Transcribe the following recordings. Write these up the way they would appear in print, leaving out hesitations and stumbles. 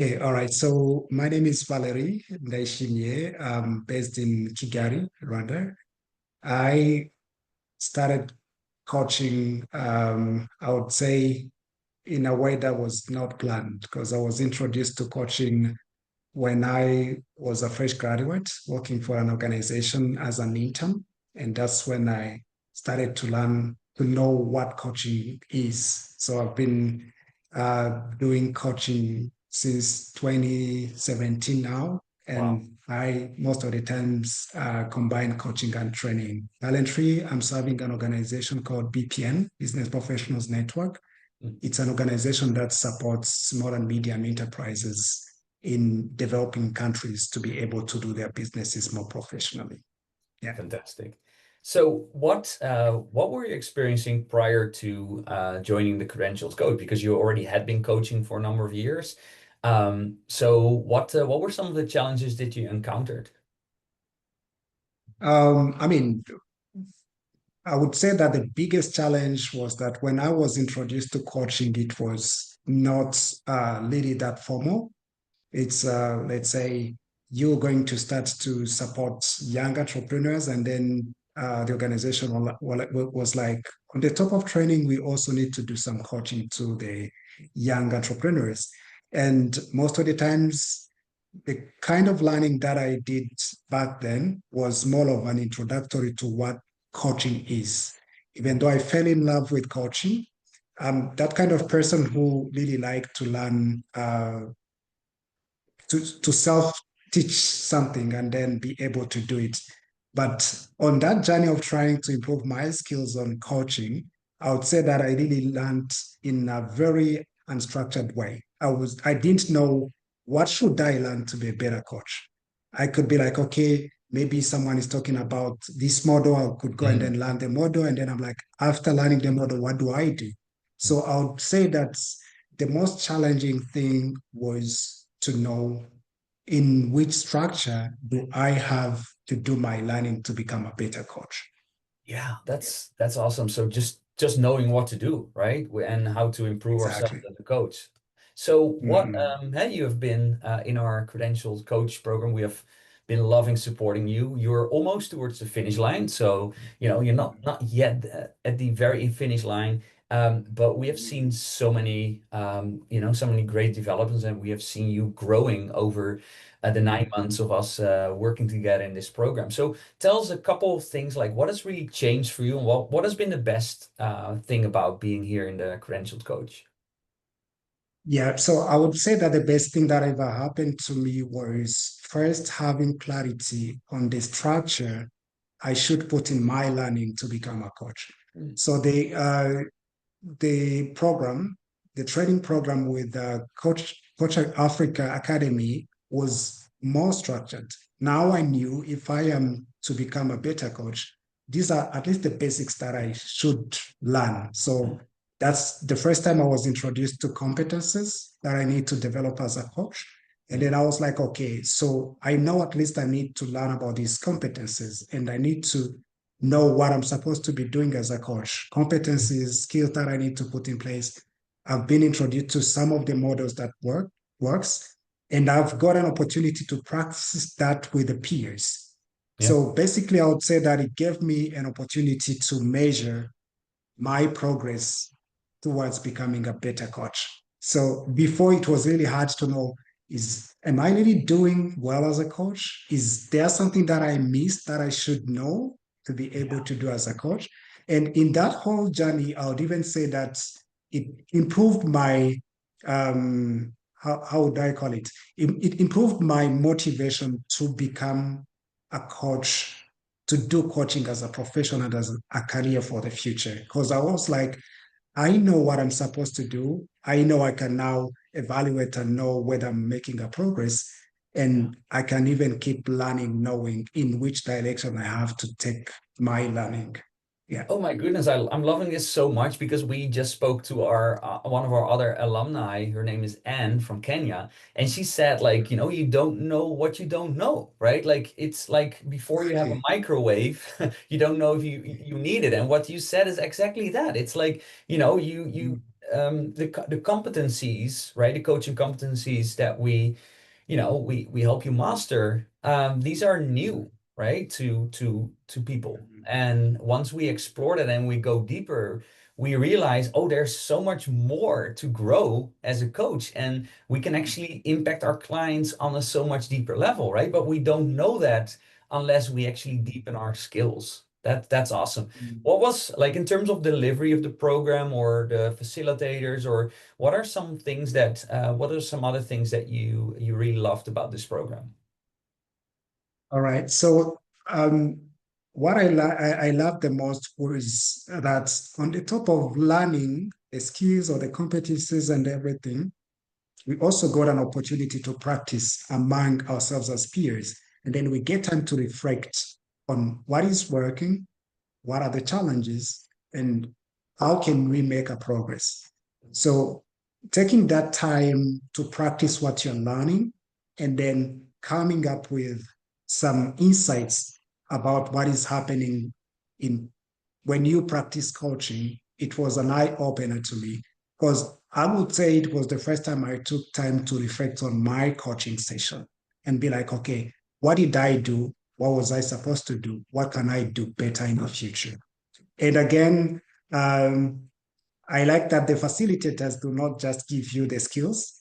Hey, all right. So my name is Valery Ndayishimiye. I'm based in Kigali, Rwanda. I started coaching, I would say, in a way that was not planned because I was introduced to coaching when I was a fresh graduate working for an organization as an intern. And that's when I started to learn to know what coaching is. So I've been doing coaching since 2017 now. Wow. And I, most of the times, combine coaching and training. Currently, I'm serving an organization called BPN, Business Professionals Network. Mm. It's an organization that supports small and medium enterprises in developing countries to be able to do their businesses more professionally. Yeah. Fantastic. So what were you experiencing prior to joining the Credentials Code? Because you already had been coaching for a number of years. So what were some of the challenges that you encountered? I mean, I would say that the biggest challenge was that when I was introduced to coaching, it was not really that formal. It's, let's say, you're going to start to support young entrepreneurs, and then the organization was like, on the top of training, we also need to do some coaching to the young entrepreneurs. And most of the times, the kind of learning that I did back then was more of an introductory to what coaching is. Even though I fell in love with coaching, I'm that kind of person who really like to learn to self teach something and then be able to do it. But on that journey of trying to improve my skills on coaching, I would say that I really learned in a very unstructured way. I didn't know what should I learn to be a better coach. I could be like, okay, maybe someone is talking about this model. I could go and then Mhm. learn the model. And then I'm like, after learning the model, what do I do? So I would say that the most challenging thing was to know in which structure do I have to do my learning to become a better coach. Yeah, that's awesome. So just knowing what to do, right? And how to improve ourselves Exactly. as a coach. So what Mhm. hey, you have been in our credentials coach program. We have been loving supporting you. You're almost towards the finish line. So, you're not yet at the very finish line. But we have seen so many so many great developments, and we have seen you growing over the 9 months of us working together in this program. So tell us a couple of things like what has really changed for you and what has been the best thing about being here in the credentialed coach? Yeah, so I would say that the best thing that ever happened to me was first having clarity on the structure I should put in my learning to become a coach. Mm. So the program, the training program with Coach Africa Academy was more structured. Now I knew if I am to become a better coach, these are at least the basics that I should learn. So that's the first time I was introduced to competences that I need to develop as a coach. And then I was like, okay, so I know at least I need to learn about these competences and I need to know what I'm supposed to be doing as a coach, competencies, skills that I need to put in place. I've been introduced to some of the models that works, and I've got an opportunity to practice that with the peers. Yeah. So basically, I would say that it gave me an opportunity to measure my progress towards becoming a better coach. So before it was really hard to know is am I really doing well as a coach? Is there something that I missed that I should know to be able to do as a coach? And in that whole journey, I would even say that it improved my how would I call it? It improved my motivation to become a coach to do coaching as a profession and as a career for the future. Because I was like, I know what I'm supposed to do. I know I can now evaluate and know whether I'm making a progress. And I can even keep learning, knowing in which direction I have to take my learning. Yeah. Oh my goodness, I'm loving this so much because we just spoke to our one of our other alumni. Her name is Anne from Kenya, and she said like, you don't know what you don't know, right? Like it's like before you have a Exactly. microwave, you don't know if you need it. And what you said is exactly that. It's like, you the competencies, right? The coaching competencies that we help you master. These are new, right? To people. And once we explore that and we go deeper, we realize, oh, there's so much more to grow as a coach, and we can actually impact our clients on a so much deeper level, right? But we don't know that unless we actually deepen our skills. That's awesome. What was like in terms of delivery of the program or the facilitators, or what are some things that what are some other things that you really loved about this program? All right. So what I love the most was that on the top of learning the skills or the competencies and everything, we also got an opportunity to practice among ourselves as peers. And then we get time to reflect on what is working, what are the challenges, and how can we make a progress. So taking that time to practice what you're learning and then coming up with some insights about what is happening in when you practice coaching, it was an eye opener to me because I would say it was the first time I took time to reflect on my coaching session and be like, okay, what did I do? What was I supposed to do? What can I do better in the future? And again, um, I like that the facilitators do not just give you the skills,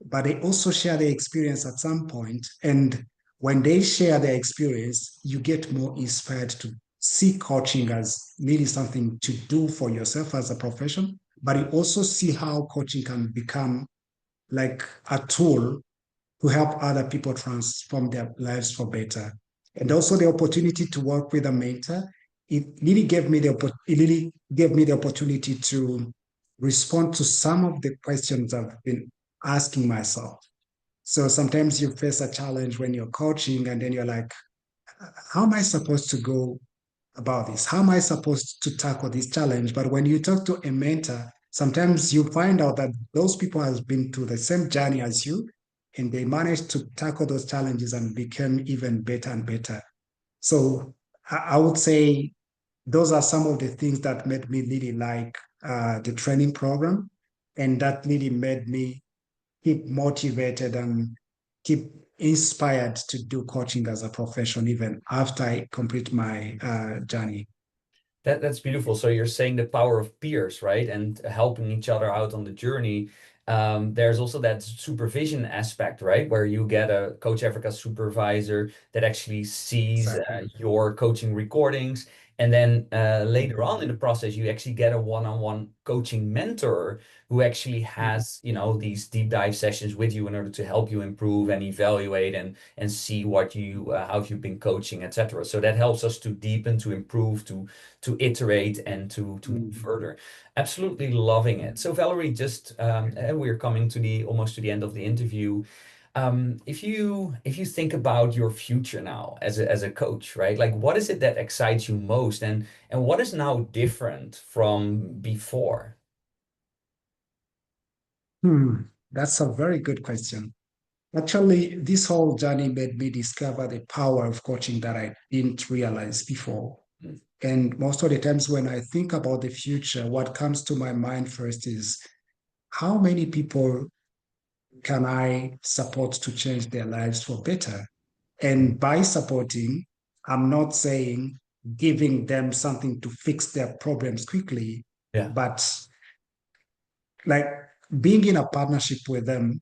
but they also share their experience at some point. And when they share their experience, you get more inspired to see coaching as really something to do for yourself as a profession, but you also see how coaching can become like a tool to help other people transform their lives for better. And also the opportunity to work with a mentor, it really gave me the opportunity to respond to some of the questions I've been asking myself. So sometimes you face a challenge when you're coaching, and then you're like, how am I supposed to go about this? How am I supposed to tackle this challenge? But when you talk to a mentor, sometimes you find out that those people have been through the same journey as you, and they managed to tackle those challenges and become even better and better. So I would say those are some of the things that made me really like the training program, and that really made me keep motivated and keep inspired to do coaching as a profession even after I complete my journey. That's beautiful. So you're saying the power of peers, right? And helping each other out on the journey. There's also that supervision aspect, right? Where you get a Coach Africa supervisor that actually sees Exactly. your coaching recordings. And then later on in the process, you actually get a one-on-one coaching mentor who actually has, these deep dive sessions with you in order to help you improve and evaluate and see what you how you've been coaching, etc. So that helps us to deepen, to improve, to iterate and to move Mhm. further. Absolutely loving it. So Valery, just we're coming to the almost to the end of the interview. If you think about your future now as a coach, right? Like what is it that excites you most, and what is now different from before? Hmm, that's a very good question. Actually, this whole journey made me discover the power of coaching that I didn't realize before. Mm. And most of the times when I think about the future, what comes to my mind first is how many people can I support to change their lives for better? Mm. And by supporting, I'm not saying giving them something to fix their problems quickly, Yeah. but like being in a partnership with them,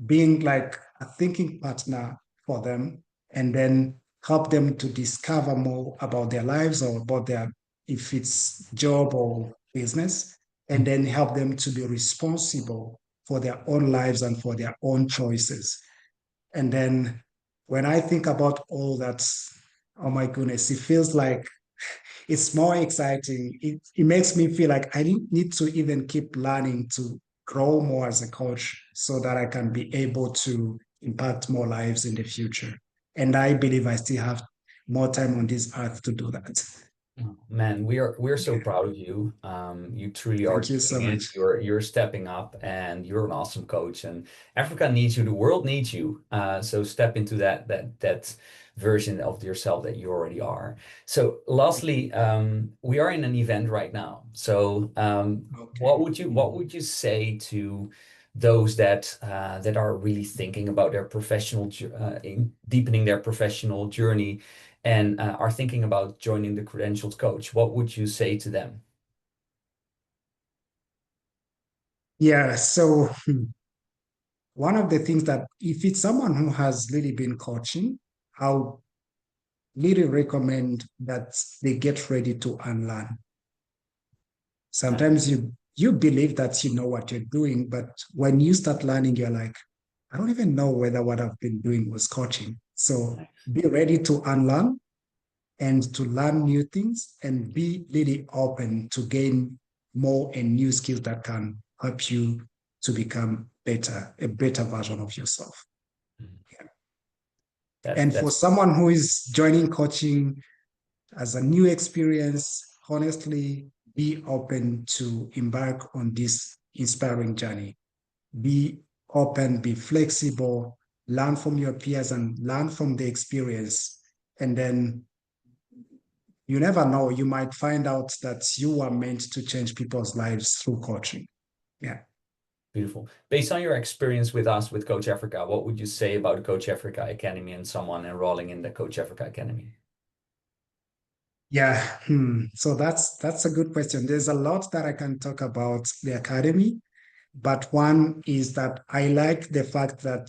being like a thinking partner for them, and then help them to discover more about their lives or about their, if it's job or business, and then help them to be responsible for their own lives and for their own choices. And then when I think about all that, oh my goodness, it feels like it's more exciting. It makes me feel like I need to even keep learning to grow more as a coach so that I can be able to impact more lives in the future. And I believe I still have more time on this earth to do that. Oh, man, we're so proud of you. You truly are Thank you so doing it. much. You're stepping up, and you're an awesome coach. And Africa needs you. The world needs you. So step into that version of yourself that you already are. So lastly, we are in an event right now. So Okay. what would you say to those that are really thinking about their in deepening their professional journey? And are thinking about joining the credentialed coach, what would you say to them? Yeah. So one of the things that if it's someone who has really been coaching, I'll really recommend that they get ready to unlearn. Sometimes you believe that you know what you're doing, but when you start learning, you're like, I don't even know whether what I've been doing was coaching. So be ready to unlearn and to learn new things and be really open to gain more and new skills that can help you to become better, a better version of yourself. And for That's someone who is joining coaching as a new experience, honestly, be open to embark on this inspiring journey. Be open, be flexible, learn from your peers and learn from the experience. And then you never know, you might find out that you are meant to change people's lives through coaching. Yeah. beautiful. Based on your experience with us with Coach Africa, what would you say about Coach Africa Academy and someone enrolling in the Coach Africa Academy? Yeah. So that's a good question. There's a lot that I can talk about the academy, but one is that I like the fact that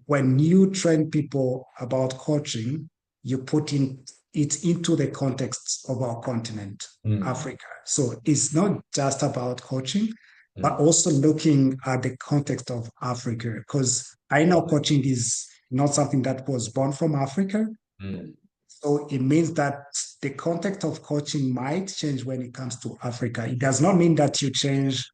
when you train people about coaching, you put it into the context of our continent, Mm, Africa. So it's not just about coaching, but mm, also looking at the context of Africa, because I know coaching is not something that was born from Africa. mm, So it means that the context of coaching might change when it comes to Africa. It does not mean that you change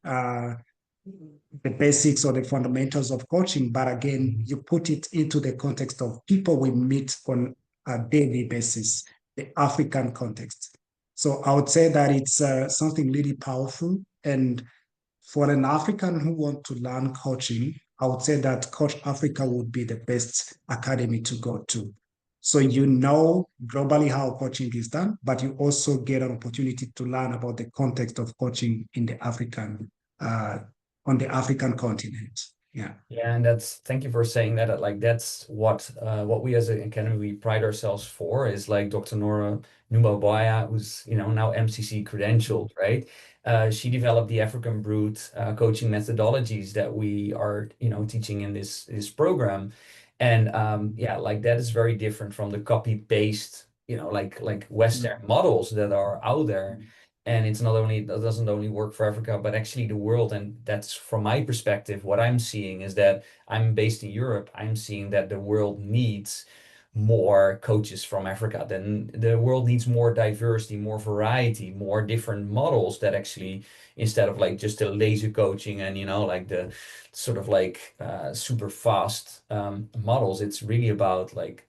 the basics or the fundamentals of coaching, but again, mm. you put it into the context of people we meet on a daily basis, the African context. So I would say that it's something really powerful. And for an African who want to learn coaching, I would say that Coach Africa would be the best academy to go to. So you know globally how coaching is done, but you also get an opportunity to learn about the context of coaching in the African uh, on the African continent. Yeah. Yeah, and that's thank you for saying that. Like that's what we as an academy we pride ourselves for is like Dr. Nora Numabaya, who's now MCC credentialed, right? She developed the African Brute coaching methodologies that we are teaching in this program, and yeah, like that is very different from the copy paste like Western models that are out there. And it's not only that doesn't only work for Africa, but actually the world. And that's from my perspective, what I'm seeing is that I'm based in Europe. I'm seeing that the world needs more coaches from Africa. Then the world needs more diversity, more variety, more different models that actually, instead of like just the laser coaching and like the sort of like super fast models, it's really about like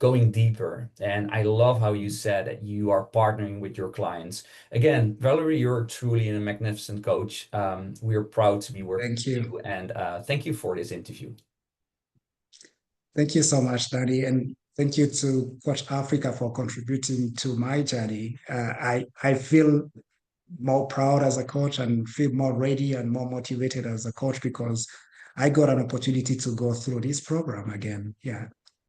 going deeper. And I love how you said that you are partnering with your clients. Again, Valerie, you're truly a magnificent coach. We're proud to be working Thank with you. you, and thank you for this interview. Thank you so much, Danny. And thank you to Coach Africa for contributing to my journey. I feel more proud as a coach and feel more ready and more motivated as a coach because I got an opportunity to go through this program again. Yeah.